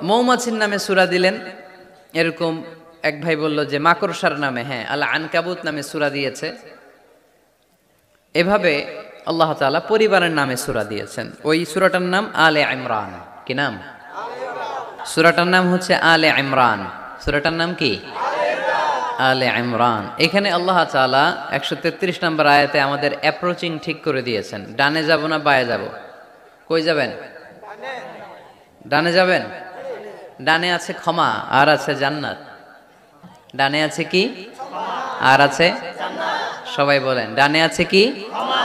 মৌমাছির নামে সূরা দিলেন, এরকম এক ভাই বলল যে মাকড়সার নামে, হ্যাঁ আল আনকাবুত নামে সূরা দিয়েছে। এভাবে আল্লাহ তাআলা পরিবারের নামে সূরা দিয়েছেন। ওই সূরাটার নাম আলে ইমরান। কি নাম? সূরাটার নাম হচ্ছে আলে ইমরান। সূরাটার নাম কি? আলে ইমরান। এখানে আল্লাহ তাআলা 133 নম্বর আয়াতে আমাদের অ্যাপ্রোচিং ঠিক করে দিয়েছেন। ডানে যাব না বায়ে যাব? কই যাবেন? ডানে যাবেন। ডানে আছে ক্ষমা আর আছে জান্নাত। ডানে আছে কি? আর আছে জান্নাত। সবাই বলেন, ডানে আছে কি? ক্ষমা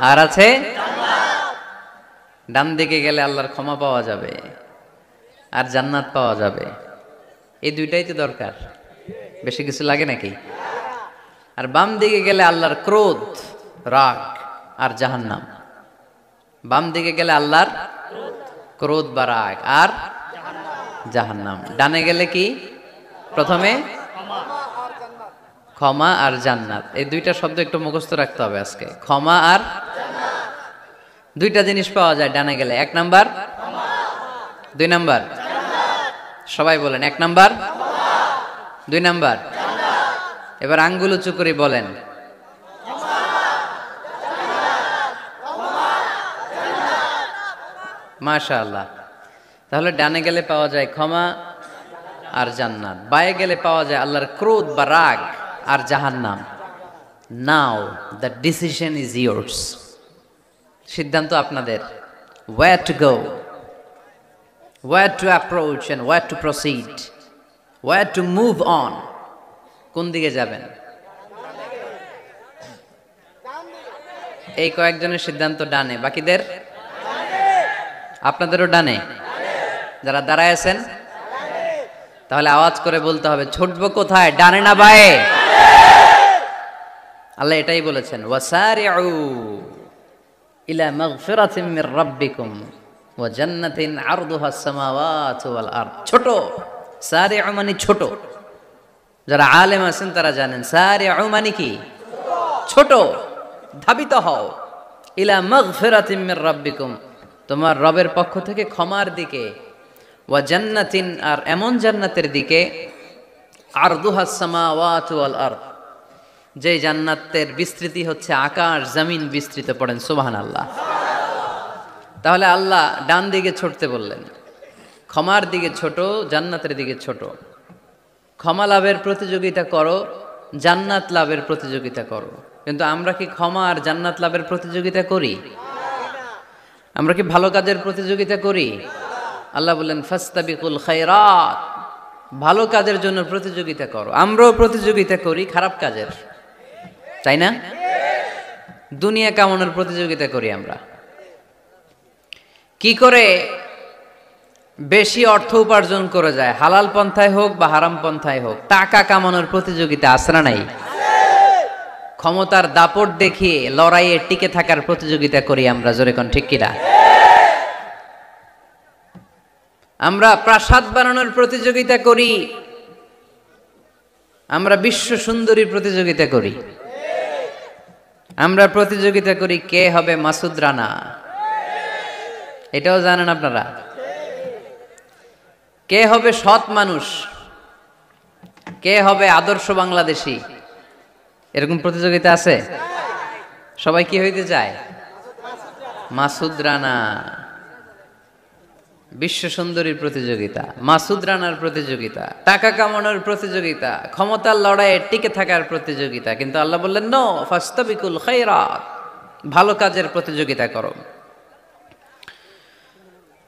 আর আছে জান্নাত। ডান দিকে গেলে আল্লাহর ক্ষমা পাওয়া যাবে আর জান্নাত পাওয়া যাবে। এই দুইটাই তো দরকার, বেশি কিছু লাগে নাকি? আর বাম দিকে গেলে আল্লাহর ক্রোধ, রাগ আর জাহান্নাম। বাম দিকে গেলে আল্লাহর ক্রোধ বা রাগ আর জাহান্নাম। ডানে গেলে কি? প্রথমে ক্ষমা আর জান্নাত। এই দুইটা শব্দ একটু মুখস্থ রাখতে হবে আজকে। ক্ষমা আর জান্নাত, দুইটা জিনিস পাওয়া যায় ডানে গেলে। 1 নাম্বার ক্ষমা, 2 নাম্বার জান্নাত। সবাই বলেন 1 নাম্বার ক্ষমা, 2 নাম্বার জান্নাত। এবার আঙ্গুল উঁচু করে বলেন ক্ষমা, জান্নাত, ক্ষমা, জান্নাত। মাশাআল্লাহ। তাহলে ডানে গেলে পাওয়া যায় ক্ষমা আর জান্নাত, বায়ে গেলে পাওয়া যায় আল্লাহর ক্রোধ বা রাগ আর জাহান্নাম। নাও দ্য ডিসিশন ইজ ইয়োর্স। সিদ্ধান্ত আপনাদের। where to go, where to approach and where to proceed, where to move on. কোন দিকে যাবেন? এই কয়েকজনের সিদ্ধান্ত ডানে, বাকিদের আপনাদেরও ডানে। যারা দাঁড়ায় আছেন তাহলে আওয়াজ করে বলতে হবে ছুটবো কোথায়, ডানে না বায়ে? আল্লাহ এটাই বলেছেন, ওয়াসারিউ ইলা মাগফিরাতিম মির রাব্বিকুম ওয়া জান্নাতিন আরদুহাস সামাওয়াতু ওয়াল আরদ। ছোট, সারিউ মানে ছোট। যারা আলেম আছেন তারা জানেন সারিউ মানে কি? ছোট। ধাবিত হও ইলা মাগফিরাতিম মির রাব্বিকুম, তোমার রবের পক্ষ থেকে ক্ষমার দিকে, ওয়া জান্নাতিন আর এমন জান্নাতের দিকে, আরদুহাস সামাওয়াতু ওয়াল আরদ, যে জান্নাতের বিস্তৃতি হচ্ছে আকাশ জমিন বিস্তৃত। পড়েন সুবহানাল্লাহ। তাহলে আল্লাহ ডান দিকে ছুটতে বললেন, ক্ষমার দিকে ছোট, জান্নাতের দিকে ছোট। ক্ষমা লাভের প্রতিযোগিতা করো, জান্নাত লাভের প্রতিযোগিতা করো। কিন্তু আমরা কি ক্ষমা আর জান্নাত লাভের প্রতিযোগিতা করি? আমরা কি ভালো কাজের প্রতিযোগিতা করি? আল্লাহ বললেন ফাস্তাবিকুল খায়রাত, ভালো কাজের জন্য প্রতিযোগিতা করো। আমরাও প্রতিযোগিতা করি খারাপ কাজের, তাই না? দুনিয়া কামানোর প্রতিযোগিতা করি আমরা। কি করে বেশি অর্থ উপার্জন করা যায়, হালাল পন্থায় হোক বা হারাম পন্থায় হোক, টাকা কামানোর প্রতিযোগিতা আছে না নাই? ক্ষমতার দাপট দেখিয়ে লড়াইয়ে টিকে থাকার প্রতিযোগিতা করি আমরা। জোরে কোন ঠিক কিনা? আমরা প্রাসাদ বানানোর প্রতিযোগিতা করি, আমরা বিশ্ব সুন্দরীর প্রতিযোগিতা করি, আমরা প্রতিযোগিতা করি কে হবে মাসুদ রানা। এটাও জানেন আপনারা? কে হবে সৎ মানুষ, কে হবে আদর্শ বাংলাদেশী, এরকম প্রতিযোগিতা আছে। সবাই কি হইতে চায়? মাসুদ রানা। বিশ্ব সুন্দরীর প্রতিযোগিতা, মাসুদ রানার প্রতিযোগিতা, টাকা কামানোর প্রতিযোগিতা, ক্ষমতার লড়াইয়ে টিকে থাকার প্রতিযোগিতা। কিন্তু আল্লাহ বললেন নো, ফাস্তাবিকুল খায়রাত, ভালো কাজের প্রতিযোগিতা করো।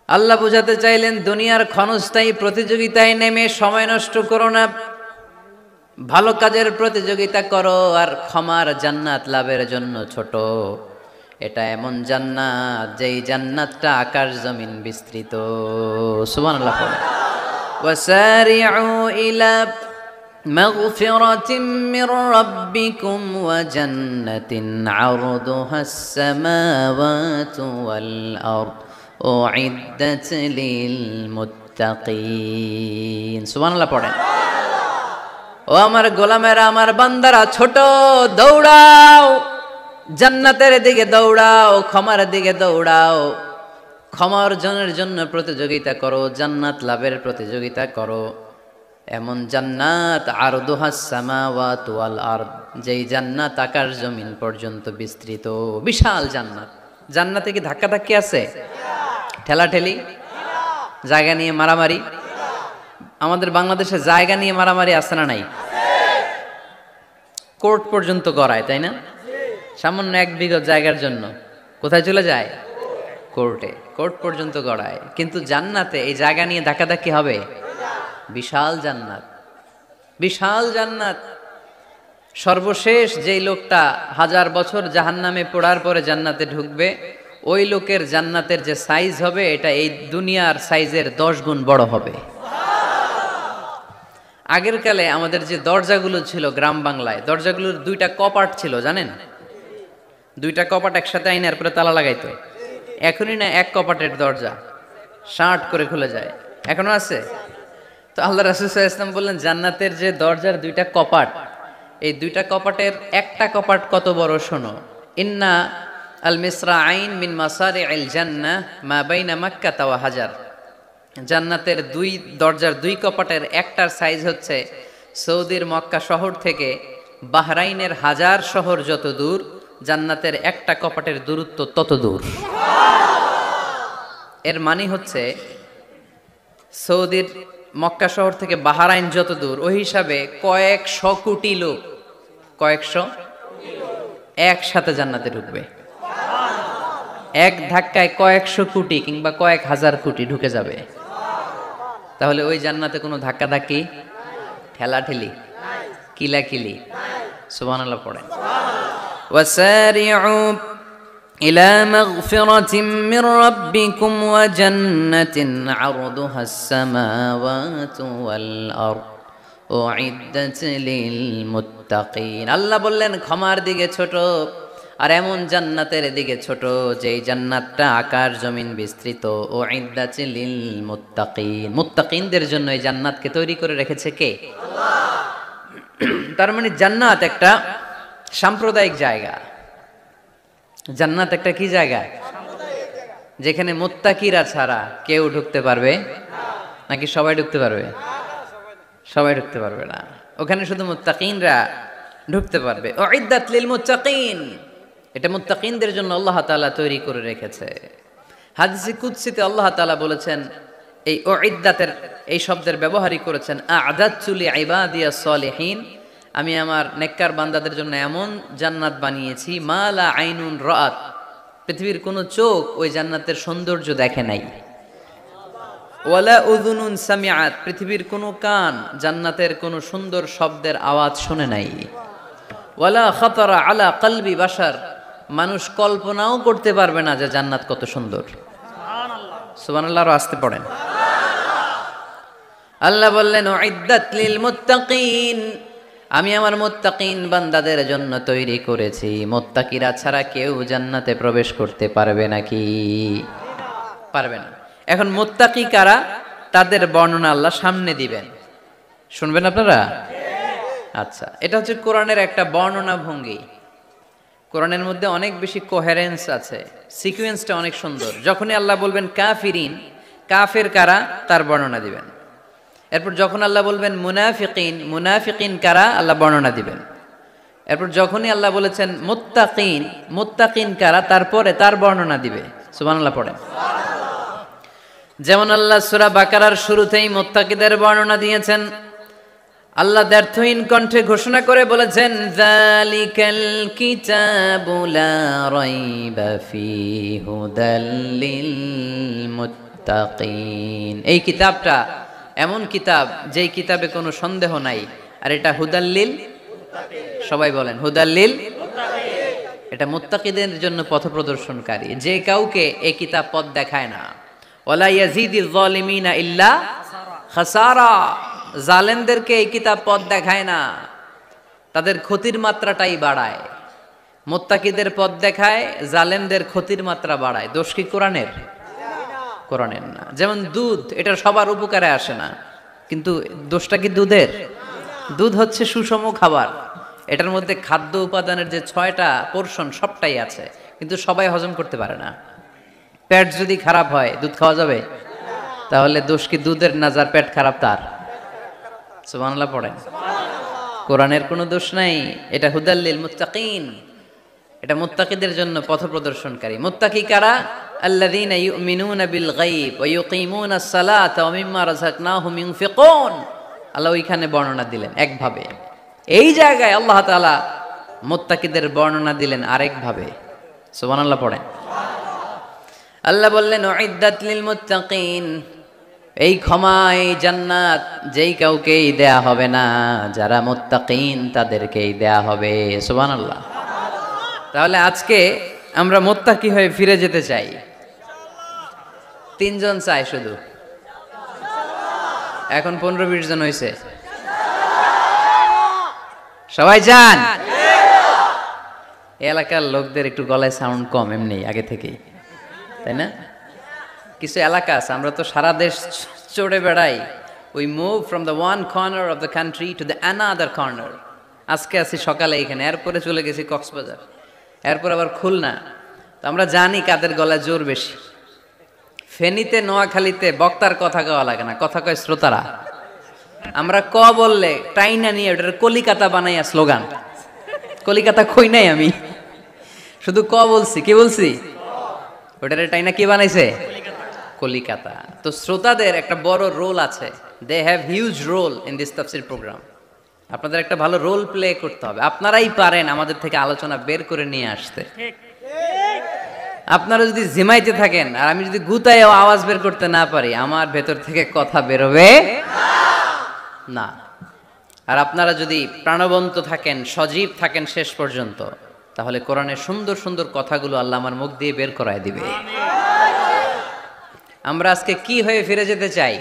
আল্লাহ বুঝাতে চাইলেন দুনিয়ার ক্ষণস্থায়ী প্রতিযোগিতায় নেমে সময় নষ্ট করো না, ভালো কাজের প্রতিযোগিতা করো। আর ক্ষমার জান্নাত লাভের জন্য ছোট। এটা এমন জান্নাত যেই জান্নাতটা আকাশ জমিন বিস্তৃত। সুবহানাল্লাহ। ওয়াসারিউ ইলা মাগফিরাতিম মির রাব্বিকুম ওয়া জান্নাতিন আরদুহাস সামাওয়াতু ওয়াল আরদ উইদ্দাত লিল মুত্তাকিন। সুবহানাল্লাহ পড়েন। ও আমার গোলামেরা, আমার বান্দারা, ছোট, দৌড়াও, জান্নাতের দিকে দৌড়াও, ক্ষমার দিকে দৌড়াও। ক্ষমা অর্জনের জন্য প্রতিযোগিতা করো, জান্নাত লাভের প্রতিযোগিতা করো। এমন জান্নাত আরদুহাস সামাওয়াতু ওয়াল আরদ, যেই জান্নাত আকাশ জমিন পর্যন্ত বিস্তৃত, বিশাল জান্নাত। জান্নাতে কি ধাক্কাধাক্কি আছে? ঠেলাঠেলি, জায়গা নিয়ে মারামারি? আমাদের বাংলাদেশে জায়গা নিয়ে মারামারি আছে না নাই? কোর্ট পর্যন্ত গড়ায়, তাই না? সামান্য 1 বিঘা জায়গার জন্য কোথায় চলে যায়? কোর্টে। কোর্ট পর্যন্ত গড়ায়। কিন্তু জান্নাতে এই জায়গা নিয়ে ধাক্কাধাক্কি হবে? বিশাল জান্নাত, বিশাল জান্নাত। সর্বশেষ যেই লোকটা 1000 বছর জাহান্নামে পোড়ার পরে জান্নাতে ঢুকবে, ওই লোকের জান্নাতের যে সাইজ হবে এটা এই দুনিয়ার সাইজের 10 গুণ বড় হবে। আগের কালে আমাদের যে দরজাগুলো ছিল গ্রাম বাংলায়, দরজাগুলোর 2টা কপাট ছিল, জানেন? 2টা কপাট একসাথে আইনার পরে তালা লাগাইতো। এখনই না 1 কপাটের দরজা শার্ট করে খুলে যায়, এখনো আছে। তো আল্লাহ রাসূল সাল্লাল্লাহু আলাইহি ওয়াসাল্লাম বললেন, জান্নাতের যে দরজার 2টা কপাট, এই 2টা কপাটের একটা কপাট কত বড় শোনো। ইন্না আল মিসরাআইন মিন মাসারি'আল জান্নাহ মা বাইনা মাক্কাহ ওয়া হাজার। জান্নাতের 2 দরজার 2 কপাটের একটার সাইজ হচ্ছে সৌদির মক্কা শহর থেকে বাহরাইনের হাজার শহর যত দূর, জান্নাতের একটা কপাটের দূরত্ব তত দূর। এর মানে হচ্ছে সৌদির মক্কা শহর থেকে বাহরাইন যত দূর, ওই হিসাবে কয়েকশো কোটি লোক, কয়েকশো একসাথে জান্নাতে ঢুকবে। এক ধাক্কায় কয়েকশো কোটি কিংবা কয়েক হাজার কোটি ঢুকে যাবে। তাহলে ওই জান্নাতে কোনো ধাক্কাধাক্কি, ঠেলাঠেলি, কিলাকিলি? সুবহানাল্লাহ পড়েন। ওয়াসারিউ ইলা মাগফিরাতিম মির রাব্বিকুম ওয়া জান্নাতিন আরদুহাস সামাওয়াতু ওয়াল আরদ উইদ্দাত লিল মুত্তাকিন। আল্লাহ বললেন ক্ষমার দিকে ছোট, আর এমন জান্নাতের দিকে ছোট যেই জান্নাতটা আকাশ জমিন বিস্তৃত। উইদ্দাত লিল মুত্তাকিন, মুত্তাকিনদের জন্য এই জান্নাতকে তৈরি করে রেখেছে কে? আল্লাহ। তার মানে জান্নাত একটা সাম্প্রদায়িক জায়গা। জান্নাত একটা কি জায়গা? যেখানে মুত্তাকিরা ছাড়া কেউ ঢুকতে পারবে নাকি সবাই ঢুকতে পারবে? সবাই ঢুকতে পারবে না, ওখানে শুধু মুত্তাকিনরা ঢুকতে পারবে। উইদ্দাত লিল মুত্তাকিন, এটা মুত্তাকিনদের জন্য আল্লাহ তাআলা তৈরি করে রেখেছে। হাদিসে কুদসিতে আল্লাহ তাআলা বলেছেন, এই উইদ্দাতের এই শব্দের ব্যবহারই করেছেন আ'দাতু লিইবাদিয়াস সালিহিন, আমি আমার নেককার বান্দাদের জন্য এমন জান্নাত বানিয়েছি মা লা আইনুন রাআত, পৃথিবীর কোনো চোখ ওই জান্নাতের সৌন্দর্য দেখে নাই। ওয়ালা উযুনুন সামিআত, পৃথিবীর কোনো কান জান্নাতের কোনো সুন্দর শব্দের আওয়াজ শুনে নাই। ওয়ালা খাতারা আলা কলবি বাশার, মানুষ কল্পনাও করতে পারবে না যে জান্নাত কত সুন্দর। সুবহানাল্লাহ, সুবহানাল্লাহ। আরো আসতে পড়েন। আল্লাহ বললেন উইদ্দাত লিল মুত্তাকিন, আমি আমার মুত্তাকিন বান্দাদের জন্য তৈরি করেছি। মুত্তাকিরা ছাড়া কেউ জান্নাতে প্রবেশ করতে পারবে নাকি? পারবে না। এখন মুত্তাকি কারা, তাদের বর্ণনা আল্লাহ সামনে দিবেন, শুনবেন আপনারা? আচ্ছা, এটা হচ্ছে কোরআনের একটা বর্ণনা ভঙ্গি। কোরআনের মধ্যে অনেক বেশি কোহেরেন্স আছে, সিকোয়েন্সটা অনেক সুন্দর। যখনই আল্লাহ বলবেন কাফিরিন, কাফের কারা, তার বর্ণনা দিবেন। এরপর যখন আল্লাহ বলবেন মুনাফিকিন, মুনাফিকিন কারা, আল্লাহ বর্ণনা দিবেন। এরপর যখনই আল্লাহ বলেছেন মুত্তাকিন, মুত্তাকিন কারা, তারপরে তার বর্ণনা দিবে। সুবহানাল্লাহ পড়েন। যেমন আল্লাহ সূরা বাকারার শুরুতেই মুত্তাকিদের বর্ণনা দিয়েছেন। আল্লাহ দ্ব্যর্থহীন কণ্ঠে ঘোষণা করে বলেছেন যালিকাল কিতাবু লা রাইবা ফীহি হুদাল লিল মুত্তাকিন, এই কিতাবটা এমন কিতাব যেই কিতাবে কোনো সন্দেহ নাই, আর এটা হুদাল্লিল, সবাই বলেন হুদাল্লিল, এটা মুত্তাকিদের জন্য পথ প্রদর্শনকারী। যে কাউকে এই কিতাব পথ দেখায় না। ওয়ালা ইয়াজিদিজ যালিমিনা ইল্লা খাসারা, জালেমদেরকে এই কিতাব পথ দেখায় না, তাদের ক্ষতির মাত্রাটাই বাড়ায়। মুত্তাকিদের পথ দেখায়, জালেমদের ক্ষতির মাত্রা বাড়ায়। দোষ কি কোরআনের? কোরআনের না। যেমন দুধ, এটা সবার উপকারে আসে না, কিন্তু দোষটা কি দুধের? দুধ হচ্ছে সুষম খাবার, এটার মধ্যে খাদ্য উপাদানের যে 6টা পোরশন সবটাই আছে, কিন্তু সবাই হজম করতে পারে না। পেট যদি খারাপ হয় দুধ খাওয়া যাবে? তাহলে দোষ কি দুধের না যার পেট খারাপ তার? সুবহানাল্লাহ পড়েন। কোরআনের কোনো দোষ নাই, এটা হুদাল্লিল মুত্তাকিন, এটা মুত্তাকিদের জন্য পথ প্রদর্শনকারী। মুত্তাকি কারা? আল্লাযীনা ইউমিনুনা বিল গায়ব ওয়া ইউকিমুনাস সালাতা ওয়া মিম্মা রাযাকনাহুম ইউনফিকুন। আল্লাহ ওইখানে বর্ণনা দিলেন একভাবে, এই জায়গায় আল্লাহ তাআলা মুত্তাকিদের বর্ণনা দিলেন আরেকভাবে। সুবহানাল্লাহ পড়েন। আল্লাহ বললেন উইদ্দাত লিল মুত্তাকিন, এই ক্ষমা এই জান্নাত যেই কাউকেই দেয়া হবে না, যারা মুত্তাকিন তাদেরকেই দেয়া হবে। সুবহানাল্লাহ। তাহলে আজকে আমরা মুত্তাকি হয়ে ফিরে যেতে চাই। 3 জন চাই শুধু, এখন 15-20 জন হয়েছে। সবাই যান। এলাকার লোকদের একটু গলায় সাউন্ড কম এমনি আগে থেকেই, তাই না? কিছু এলাকা আছে, আমরা তো সারা দেশ চড়ে বেড়াই। We move from the one corner of the country to the another corner. আজকে আছি সকালে এখানে, এরপরে চলে গেছি কক্সবাজার, এরপর আবার খুলনা। তো আমরা জানি কাদের গলায় জোর বেশি। ফেনীতে নোয়াখালীতে বক্তার কথা কওয়া লাগে না, কথা কয় শ্রোতারা। আমরা ক বললে টাইনা নিয়ে ওটার কলিকাতা বানাইয়া স্লোগান। কলিকাতা কই নাই আমি, শুধু ক বলছি। কি বলছি? ওটার টাইনা কি বানাইছে? কলিকাতা। তো শ্রোতাদের একটা বড় রোল আছে, they have huge role in this tafsir program. আপনাদের একটা ভালো রোল প্লে করতে হবে। আপনারাই পারেন আমাদের থেকে আলোচনা বের করে নিয়ে আসতে। আপনারা যদি জিমাইতে থাকেন আর আমি যদি গুতায় আওয়াজ বের করতে না পারি, আমার ভেতর থেকে কথা বেরোবে না। আর আপনারা যদি প্রাণবন্ত থাকেন, সজীব থাকেন শেষ পর্যন্ত, তাহলে কোরআনের সুন্দর সুন্দর কথাগুলো আল্লাহ আমার মুখ দিয়ে বের করায় দিবে। আমরা আজকে কি হয়ে ফিরে যেতে চাই?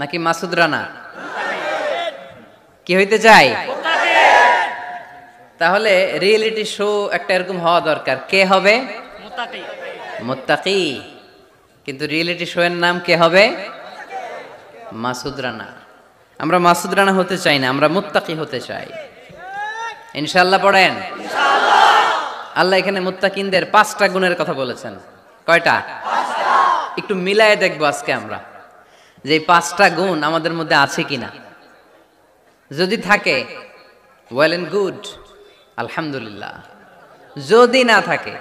নাকি মাসুদ রানা? কি হইতে চাই? তাহলে রিয়েলিটি শো একটা এরকম হওয়া দরকার। কে হবে? মুত্তাকি। কিন্তু রিয়েলিটি শো এর নাম কে হবে? মাসুদ রানা। আমরা মাসুদ রানা হতে চাই না, আমরা মুত্তাকি হতে চাই। ইনশাআল্লাহ পড়েন। আল্লাহ এখানে মুত্তাকিনদের 5টা গুণের কথা বলেছেন। কয়টা? একটু মিলায়ে দেখবো আজকে আমরা যে 5টা গুণ আমাদের মধ্যে আছে কিনা। যদি থাকে ওয়েল এন্ড গুড, আলহামদুলিল্লাহ। যদি না থাকে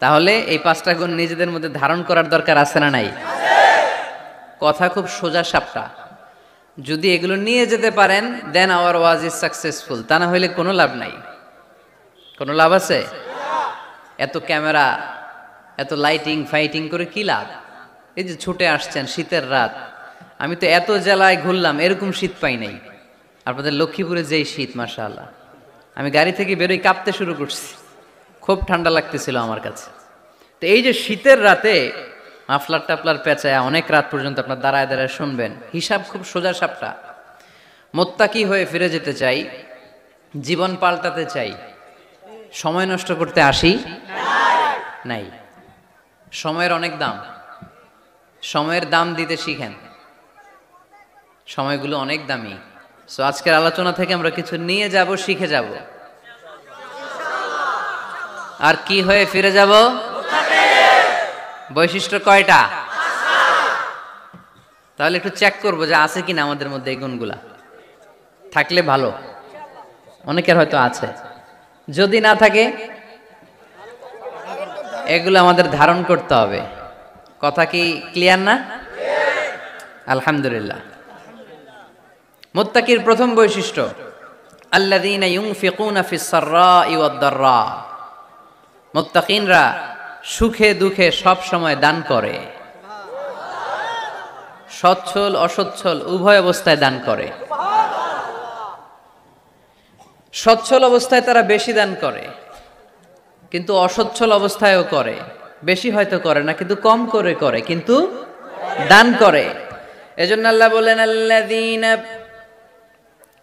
তাহলে এই 5টা গুণ নিজেদের মধ্যে ধারণ করার দরকার আছে না নাই? কথা খুব সোজা সাপটা। যদি এগুলো নিয়ে যেতে পারেন দেন আওয়ার ওয়াজ ইজ সাকসেসফুল। তা না হইলে কোনো লাভ নাই। কোনো লাভ আছে? এত ক্যামেরা, এত লাইটিং ফাইটিং করে কি লাভ? এই যে ছুটে আসছেন শীতের রাত, আমি তো এত জেলায় ঘুরলাম, এরকম শীত পাই নাই। আপনাদের লক্ষ্মীপুরে যেই শীত, মাশাআল্লাহ। আমি গাড়ি থেকে বেরোই কাঁপতে শুরু করছি, খুব ঠান্ডা লাগতেছিল আমার কাছে। তো এই যে শীতের রাতে মাফলার টাফলার পেঁচায় অনেক রাত পর্যন্ত আপনার দাঁড়ায় দাঁড়ায় শুনবেন, হিসাব খুব সোজা সাপটা। মুত্তাকি হয়ে ফিরে যেতে চাই, জীবন পাল্টাতে চাই, সময় নষ্ট করতে আসি নাই। সময়ের অনেক দাম, সময়ের দাম দিতে শিখেন। সময়গুলো অনেক দামি। সো আজকের আলোচনা থেকে আমরা কিছু নিয়ে যাব, শিখে যাব। আর কি হয়ে ফিরে যাব? বৈশিষ্ট্য কয়টা? তাহলে একটু চেক করবো যে আছে কিনা আমাদের মধ্যে এই গুণগুলা। থাকলে ভালো, অনেকের হয়তো আছে। যদি না থাকে এগুলো আমাদের ধারণ করতে হবে। কথা কি ক্লিয়ার না? আলহামদুলিল্লাহ। মুত্তাকির প্রথম বৈশিষ্ট্য আল্লাযীনা ইউনফিকুনা ফিস সাররাই ওয়াদ দাররা। মুত্তাকিনরা সুখে দুঃখে সব সময় দান করে, সচ্ছল অসচ্ছল উভয় অবস্থায় দান করে। সচ্ছল অবস্থায় তারা বেশি দান করে, কিন্তু অসচ্ছল অবস্থায়ও করে। বেশি হয়তো করে না, কিন্তু কম করে করে, কিন্তু দান করে। এজন্য আল্লাহ বলেন আল্লাযীনা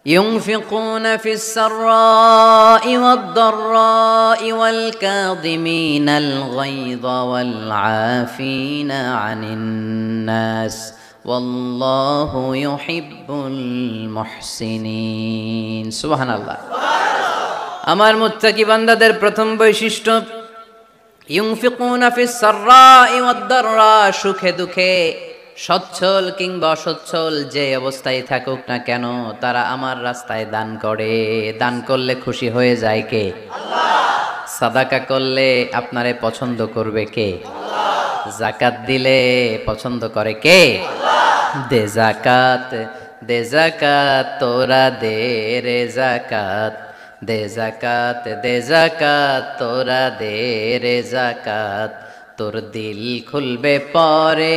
ينفقون في السراء والضراء والكاظمين الغيظ والعافين عن الناس والله يحب المحسنين সুবহানাল্লাহ। আমার মুত্তাকি বান্দাদের প্রথম বৈশিষ্ট্য ইউনফিকুনা ফিস সাররাই ওয়াদ দাররা, সুখে দুঃখে সচ্ছল কিংবা অসচ্ছল যে অবস্থায় থাকুক না কেন তারা আমার রাস্তায় দান করে। দান করলে খুশি হয়ে যায় কে? আল্লাহ। সাদাকা করলে আপনারে পছন্দ করবে কে? আল্লাহ। যাকাত দিলে পছন্দ করে কে? আল্লাহ। দে যাকাত, দে যাকাত তোরা দে রে যাকাত, দে যাকাত, দে যাকাত তোরা দে রে যাকাত, তোর দিল খুলবে পরে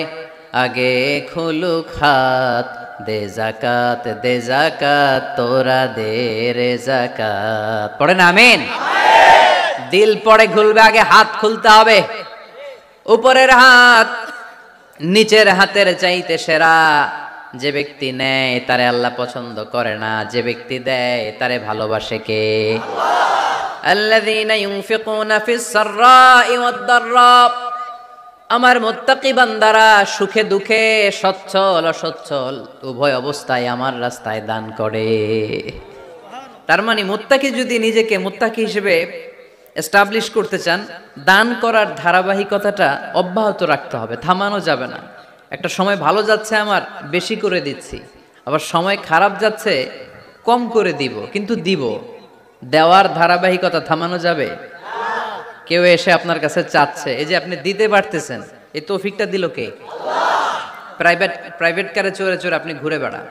আগে খুলুক হাত, দে যাকাত, দে যাকাত তোরা দে রে যাকাত। পড়েন আমিন। দিল পরে খুলবে, আগে হাত খুলতে হবে। উপরের হাত নিচের হাতের চাইতে সেরা। যে ব্যক্তি নেয় তারে আল্লাহ পছন্দ করে না, যে ব্যক্তি দেয় তারে ভালোবাসে কে? আল্লাহ। আল্লাযীনা ইউনফিকুনা ফিস সাররাই ওয়াদ দাররা, আমার মুত্তাকি বান্দারা সুখে দুঃখে সচ্ছল অসচ্ছল উভয় অবস্থায় আমার রাস্তায় দান করে। তার মানে মুত্তাকি যদি নিজেকে মুত্তাকি হিসেবে এস্টাবলিশ করতে চান, দান করার ধারাবাহিকতাটা অব্যাহত রাখতে হবে, থামানো যাবে না। একটা সময় ভালো যাচ্ছে আমার, বেশি করে দিচ্ছি, আবার সময় খারাপ যাচ্ছে, কম করে দিব, কিন্তু দিব। দেওয়ার ধারাবাহিকতা থামানো যাবে? কেউ এসে আপনার কাছে চাচ্ছে, এই যে আপনি দিতে পারতেছেন, এই তৌফিকটা দিল কে? প্রাইভেট কারে চড়ে চড়ে আপনি ঘুরে বেড়ান,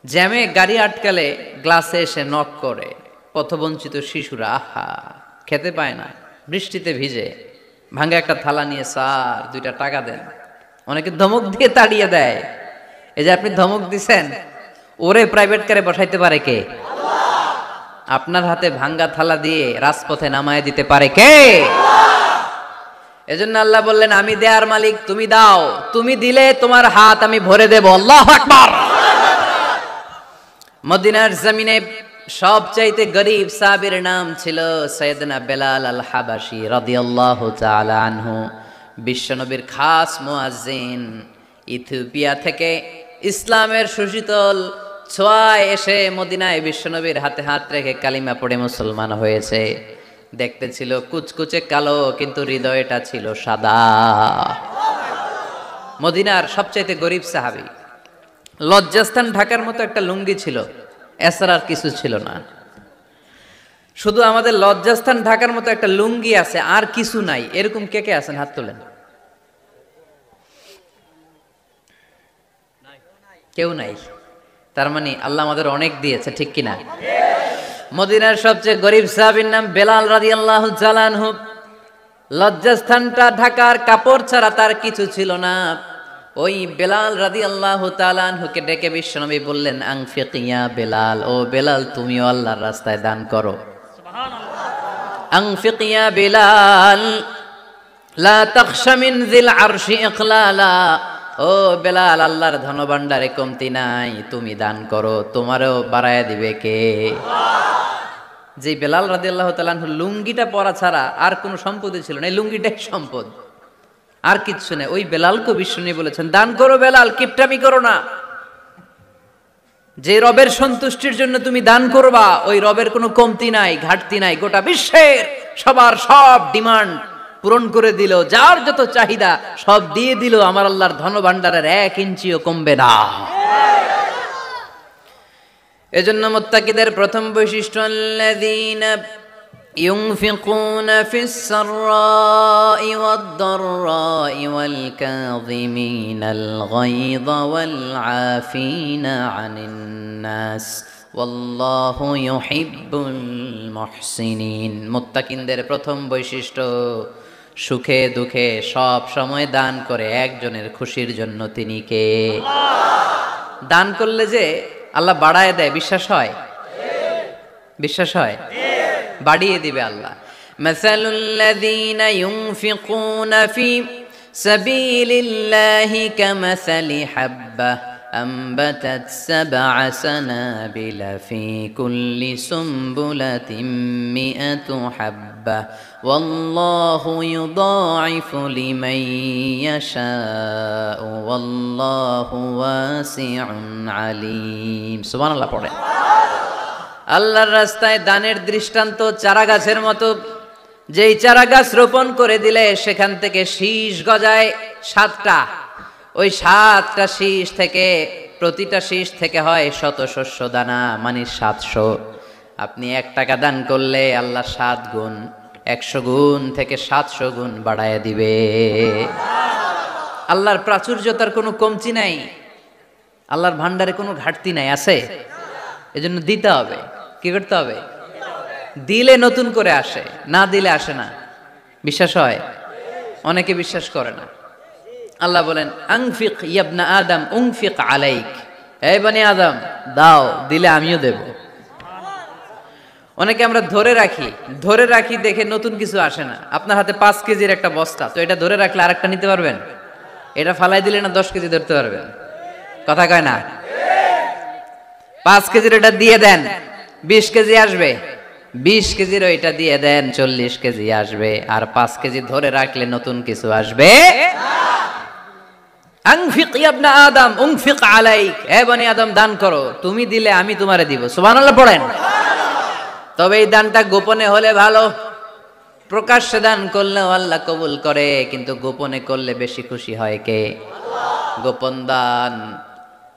জ্যামে গাড়ি আটকালে গ্লাসে এসে নক করে, পথবঞ্চিত শিশুরা আহা খেতে পায় না, বৃষ্টিতে ভিজে, ভাঙ্গা একটা থালা নিয়ে স্যার 2টা টাকা দেন। অনেকে ধমক দিয়ে তাড়িয়ে দেয়। এই যে আপনি ধমক দিছেন, ওরে প্রাইভেট কারে বসাইতে পারে কে? আপনার হাতে ভাঙ্গা থালা দিয়ে রাজপথে নামায় দিতে পারে কে? এজন্য আল্লাহ বললেন, আমি দেয়ার মালিক, তুমি দাও, তুমি দিলে তোমার হাত আমি ভরে দেব। আল্লাহু আকবার। মদিনার জমিনে সবচাইতে গরীব সাহাবীর নাম ছিল সাইয়েদনা বেলাল আল হাবাশী রাদিয়াল্লাহু তাআলা আনহু। বিশ্বনবীর খাস মুয়াজ্জিন, ইথিওপিয়া থেকে ইসলামের সুশীতল ছোঁয়ায় এসে মদিনায় বিশ্বনবীর হাতে হাত রেখে কালিমা পড়ে মুসলমান হয়েছে। দেখতে ছিল কুচকুচে কালো, কিন্তু হৃদয়টা ছিল সাদা। মদিনার সবচাইতে গরীব সাহাবী। লজ্জাস্থান ঢাকার মতো একটা লুঙ্গি ছিল, এছাড়া আর কিছু ছিল না। শুধু আমাদের লজ্জাস্থান ঢাকার মতো একটা লুঙ্গি আছে, আর কিছু নাই। এরকম কে কে আছেন? হাত তোলেন। কেউ নাই। তার মানে আল্লাহ আমাদের অনেক দিয়েছে, ঠিক কিনা? মদিনার সবচেয়ে গরীব সাহাবীর নাম বেলাল রাদিয়াল্লাহু তাআলা আনহু। লজ্জাস্থানটা ঢাকার কাপড় ছাড়া তার কিছু ছিল না। ওই বেলাল রাদিয়াল্লাহু তাআলা আনহুকে ডেকে বিশ্বনবী বললেন, আনফিক ইয়া বেলাল, ও বেলাল তুমিও আল্লাহর রাস্তায় দান করো। সুবহানাল্লাহ। আনফিক ইয়া বেলাল লা তাখশা মিন যিল আরশি ইকলালা, ও বেলাল আল্লাহর ধনভাণ্ডারে কমতি নাই, তুমি দান করো, তোমারও বাড়ায়া দিবে কে? যে বেলাল রাদিয়াল্লাহু তাআলা আনহু লুঙ্গিটা পরা ছাড়া আর কোনো সম্পদই ছিল না, এই লুঙ্গিটাই সম্পদ, আর কিচ্ছু নেই। ওই বেলালকে বিষ্ণু বলেছেন, দান করো বেলাল, কিপটামি করো না। যে রবের সন্তুষ্টির জন্য তুমি দান করবা, ওই রবের কোনো কমতি নাই, ঘাটতি নাই। গোটা বিশ্বের সবার সব ডিমান্ড পূরণ করে দিল, যার যত চাহিদা সব দিয়ে দিল, আমার আল্লাহর ধনভাণ্ডারের 1 ইঞ্চিও কমবে না। এজন্য মুত্তাকিদের প্রথম বৈশিষ্ট্য, আল্লাযীনা ينفقون في السراء والضراء والكاظمين الغيظ والعافين عن الناس والله يحب المحسنين। মুত্তাকিনদের প্রথম বৈশিষ্ট্য, সুখে দুঃখে সব সময় দান করে একজনের খুশির জন্য। তিনি কে? দান করলে যে আল্লাহ বাড়ায় দেয়, বিশ্বাস হয়? বিশ্বাস হয়? বাড়িয়ে দিবে আল্লাহ। মাসালুল লাযীনা ইউনফিকুনা ফি সাবিলিল্লাহি কামাসালি হাব্বাহ আনবাতাত 7 সানাবিলা ফি কুল্লি সুমবুলাতিন মিআতু হাব্বাহ ওয়াল্লাহু ইউদাঈফু লিমান ইয়াশাউ ওয়াল্লাহু ওয়াসিউন আলীম। সুবহানাল্লাহ পড়ে। আল্লাহর রাস্তায় দানের দৃষ্টান্ত চারা গাছের মতো। যেই চারা গাছ রোপণ করে দিলে সেখান থেকে শীষ গজায় 7টা, ওই 7টা শীষ থেকে প্রতিটা শীষ থেকে হয় শত শস্য দানা, মানে 700। আপনি 1 টাকা দান করলে আল্লাহ 7 গুণ, 100 গুণ থেকে 700 গুণ বাড়ায় দিবে। আল্লাহর প্রাচুর্যতার কোনো কমতি নাই, আল্লাহর ভান্ডারে কোনো ঘাটতি নাই, আছে? এজন্য দিতে হবে। কি করতে হবে? দিলে নতুন করে আসে, না দিলে আসে না। বিশ্বাস হয়? অনেকে বিশ্বাস করে না। আল্লাহ বলেন আনফিক ইয়াবনা আদম উনফিক আলাইক, এই বনি আদম দাও, দিলে আমিও দেব। অনেকে আমরা ধরে রাখি দেখে নতুন কিছু আসে না। আপনার হাতে 5 কেজির একটা বস্তা, তো এটা ধরে রাখলে আরেকটা নিতে পারবেন? এটা ফালাই দিলে না 10 কেজি ধরতে পারবেন? কথা কয় না? 5 কেজির এটা দিয়ে দেন, 20 কেজি আসবে। 20 কেজির ওইটা দিয়ে দেন, 40 কেজি আসবে। আর 5 কেজি ধরে রাখলে নতুন কিছু আসবে। আনফিক ইবনা আদম উনফিক আলাইক, হে বনি আদম দান করো, তুমি দিলে আমি তোমারে দিব। সুবহানাল্লাহ পড়েন। তবে এই দানটা গোপনে হলে ভালো, প্রকাশ্যে দান করলেও আল্লাহ কবুল করে, কিন্তু গোপনে করলে বেশি খুশি হয় কে? গোপন দান।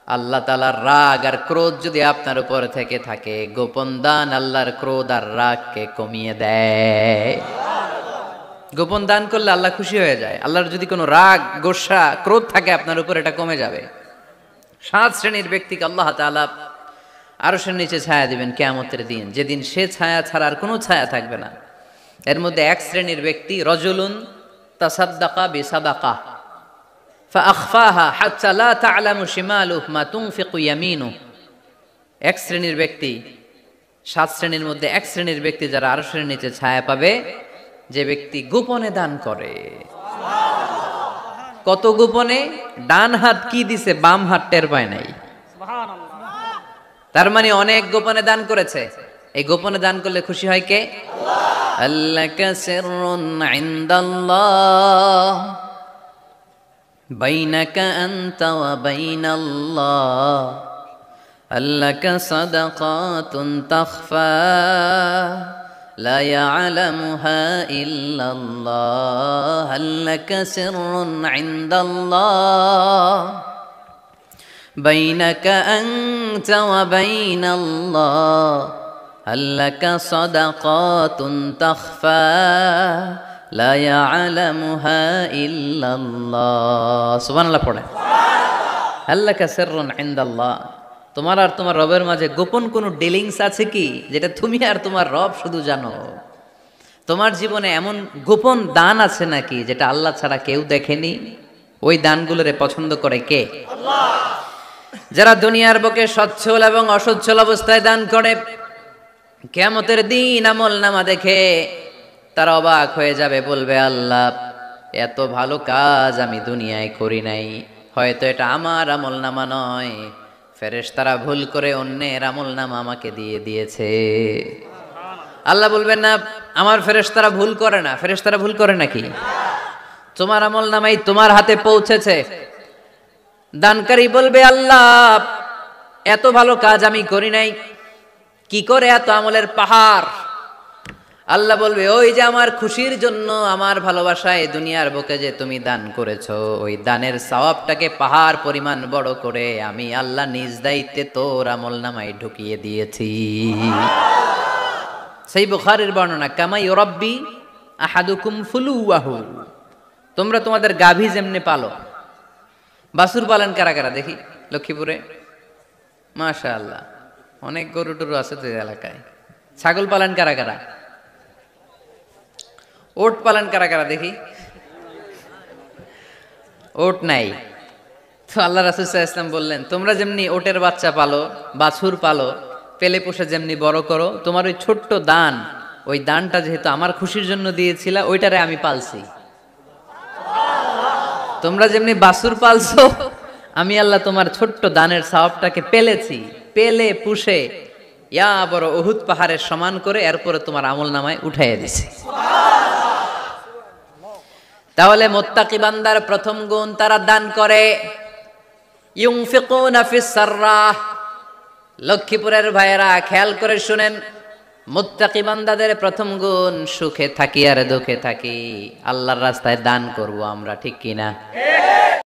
আল্লাহ তাআলার রাগ আর ক্রোধ যদি আপনার উপর থেকে থাকে, গোপন দান আল্লাহর ক্রোধ আর রাগকে কমিয়ে দেয়। গোপন দান করলে আল্লাহ খুশি হয়ে যায়। আল্লাহর যদি কোনো রাগ, গোসা, ক্রোধ থাকে আপনার উপর, এটা কমে যাবে। 7 শ্রেণীর ব্যক্তিকে আল্লাহ তাআলা আরশের নিচে ছায়া দিবেন কিয়ামতের দিন, যেদিন সে ছায়া ছাড়া আর কোনো ছায়া থাকবে না। এর মধ্যে 1 শ্রেণীর ব্যক্তি রজুলুন তাসাদ্দাকা বিসাদাকা ফাআখফাহা হাত্তা লা তা'লামু শিমালুহু মা তুনফিকু ইয়ামিনুহু। 1 শ্রেণীর ব্যক্তি, 7 শ্রেণীর মধ্যে 1 শ্রেণীর ব্যক্তি যারা আরশের নিচে ছায়া পাবে, যে ব্যক্তি গোপনে দান করে। কত গোপনে? ডান হাত কি দিছে, বাম হাত টের পায় নাই। তার মানে অনেক গোপনে দান করেছে। এই গোপনে দান করলে খুশি হয় কে? আল্লাকা সিররুন ইনদাল্লাহ বাইনাকা আনতা ওয়া বাইনাল্লাহ, আল্লাকা সাদাকাতুন তাখফা লা ইয়ালামুহা ইল্লাল্লাহ, আল্লাকা সিররুন ইনদাল্লাহ বাইনাকা আনতা ওয়া বাইনাল্লাহ, আল্লাকা সাদাকাতুন তাখফা লা ইয়ালামুহা ইল্লাল্লাহ। সুবহানাল্লাহ পড়ে। আল্লাকা সিররুন ইনদাল্লাহ, তোমার আর তোমার রবের মাঝে গোপন কোনো ডিলিংস আছে কি, যেটা তুমি আর তোমার রব শুধু জানো? তোমার জীবনে এমন গোপন দান আছে নাকি যেটা আল্লাহ ছাড়া কেউ দেখেনি? ওই দানগুলোরে পছন্দ করে কে? আল্লাহ। যারা দুনিয়ার বুকে সচ্ছল এবং অসচ্ছল অবস্থায় দান করে, কিয়ামতের দিন আমলনামা দেখে তারা অবাক হয়ে যাবে, বলবে আল্লাহ এত ভালো কাজ আমি দুনিয়ায় করি নাই, হয়তো এটা আমার আমলনামা নয়, ফেরেশতারা ভুল করে অন্যের আমলনামা আমাকে দিয়ে দিয়েছে। আল্লাহ বলবেন না আমার ফেরেশতারা ভুল করে না। ফেরেশতারা ভুল করে নাকি? তোমার আমলনামাই তোমার হাতে পৌঁছেছে। দানকারী বলবে আল্লাহ এত ভালো কাজ আমি করি নাই, কি করে এত আমলের পাহাড়? আল্লাহ বলবে ওই যে আমার খুশির জন্য, আমার ভালোবাসায় দুনিয়ার বুকে যে তুমি দান করেছো, ওই দানের সওয়াবটাকে পাহাড় পরিমাণ বড় করে আমি আল্লাহ নিজ দায়িত্বে তোর আমলনামায় ঢুকিয়ে দিয়েছি। সেই বুখারীর বর্ণনা, কামা ইউরাব্বি আহাদুকুম ফুলুয়াহু, তোমরা তোমাদের গাভী যেমনে পালো। বাছুর পালন কারা কারা দেখি লক্ষ্মীপুরে? মাশাআল্লাহ, অনেক গরু টরু আছে তো এলাকায়। ছাগল পালন কারা কারা? ওট পালন কারা কারা দেখি? ওট নাই তো আল্লাহ রাসূল সাল্লাল্লাহু আলাইহি ওয়াসাল্লাম বললেন তোমরা যেমনি ওটের বাচ্চা পালো, বাছুর পালো, পেলে পোষে যেমনি বড় করো, তোমার ওই ছোট্ট দান, ওই দানটা যেহেতু আমার খুশির জন্য দিয়েছিলা, ওইটারে আমি পালছি। তোমরা যেমনি বাছুর পালছো, আমি আল্লাহ তোমার ছোট্ট দানের সওয়াবটাকে পেলেছি, পেলে পুষে ইয়া বড় উহুদ পাহাড়ের সমান করে এরপরে তোমার আমলনামায় উঠাইয়া দিছি। তাহলে মুত্তাকি বান্দার প্রথম গুণ, তারা দান করে। ইউনফিকুনা ফিস সাররা। লক্ষ্মীপুরের ভাইয়েরা খেয়াল করে শুনেন, মুত্তাকি বান্দাদের প্রথম গুণ সুখে থাকি আর দুঃখে থাকি, আল্লাহর রাস্তায় দান করব আমরা, ঠিক কিনা?